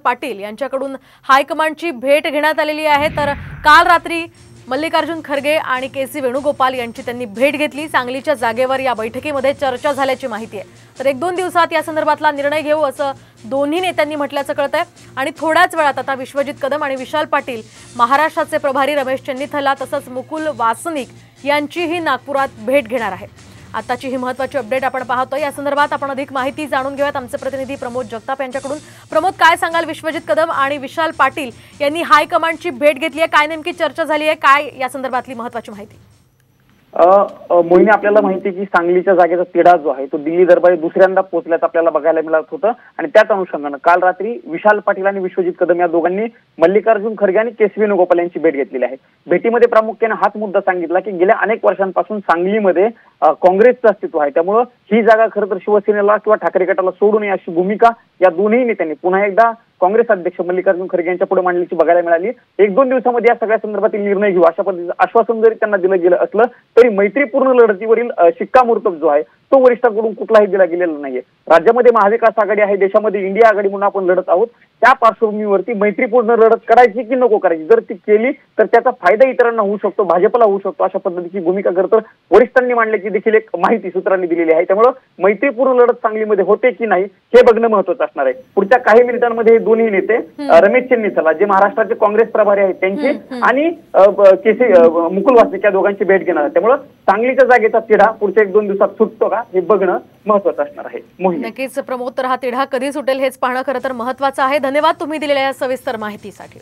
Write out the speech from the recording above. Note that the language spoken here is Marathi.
पाटील यांच्याकडून हायकमांडची भेट घेण्यात आलेली आहे। तर काल रात्री मल्लिकार्जुन खरगे आणि के.सी. वेणुगोपाल यांची त्यांनी भेट घेतली। सांगलीच्या जागेवर या बैठकीमध्ये चर्चा झाल्याची माहिती आहे। तर 1-2 दिवसात या संदर्भातला निर्णय घेऊ असं दोन्ही नेत्यांनी म्हटल्याचं कळतंय। आणि थोड्याच वेळात आता विश्वजित कदम आणि विशाल पाटील, महाराष्ट्राचे प्रभारी रमेश चन्नीथला तसंच मुकुल वासनिक यांचीही नागपुरात भेट घेणार आहेत। आताची ही महत्त्वाची अपडेट आपण पाहतोय। या संदर्भात आपण अधिक माहिती जाणून घेऊयात आमचे प्रतिनिधी प्रमोद जगताप यांच्याकडून। प्रमोद, काय सांगाल, विश्वजित कदम आणि विशाल पाटील यांनी हायकमांडची भेट घेतली आहे, काय नेमकी चर्चा झाली आहे, काय या संदर्भातली महत्त्वाची माहिती? मोहिनी, आपल्याला माहिती आहे की सांगलीच्या जागेचा तिढा जो आहे तो दिल्ली दरबारी दुसऱ्यांदा पोहोचल्याचं आपल्याला बघायला मिळत होतं। आणि त्याच अनुषंगानं काल रात्री विशाल पाटील आणि विश्वजित कदम या दोघांनी मल्लिकार्जुन खरगे आणि के.सी. वेणुगोपाल यांची भेट घेतलेली आहे। भेटीमध्ये प्रामुख्याने हाच मुद्दा सांगितला की गेल्या अनेक वर्षांपासून सांगलीमध्ये काँग्रेसचं अस्तित्व आहे, त्यामुळे ही जागा खरं तर शिवसेनेला किंवा ठाकरे गटाला सोडू नये अशी भूमिका या दोन्ही नेत्यांनी पुन्हा एकदा काँग्रेस अध्यक्ष मल्लिकार्जुन खरगे यांच्या पुढे मांडल्याची बघायला मिळाली। 1-2 दिवसामध्ये या सगळ्या संदर्भातील निर्णय घेऊ अशा पद्धतीचं आश्वासन जरी त्यांना दिलं गेलं असलं तरी मैत्रीपूर्ण लढतीवरील शिक्कामोर्तब जो आहे तो वरिष्ठांकडून कुठलाही दिला गेलेला नाहीये। राज्यामध्ये महाविकास आघाडी आहे, देशामध्ये इंडिया आघाडी म्हणून आपण लढत आहोत। त्या पार्श्वभूमीवरती मैत्रीपूर्ण लढत करायची की नको करायची, जर ती केली तर त्याचा फायदा इतरांना होऊ शकतो, भाजपला होऊ शकतो, अशा पद्धतीची भूमिका खरं तर वरिष्ठांनी मांडल्याची देखील एक माहिती सूत्रांनी दिलेली आहे। त्यामुळे मैत्रीपूर्ण लढत सांगलीमध्ये होते की नाही हे बघणं महत्त्वाचं असणार आहे। पुढच्या काही मिनिटांमध्ये हे दोन्ही नेते रमेश चन्नीथला जे महाराष्ट्राचे काँग्रेस प्रभारी आहेत त्यांचे आणि के.सी. मुकुल वासनिक या दोघांची भेट घेणार आहे। त्यामुळे सांगलीच्या जागेचा तिढा पुढच्या 1-2 दिवसात सुटतो का हे बघणं महत्त्वाचं असणार आहे। नक्कीच प्रमोद, तर हा तिढा कधी सुटेल हेच पाहणं खरं तर महत्त्वाचं आहे। धन्यवाद तुम्ही दिलेल्या या सविस्तर माहितीसाठी।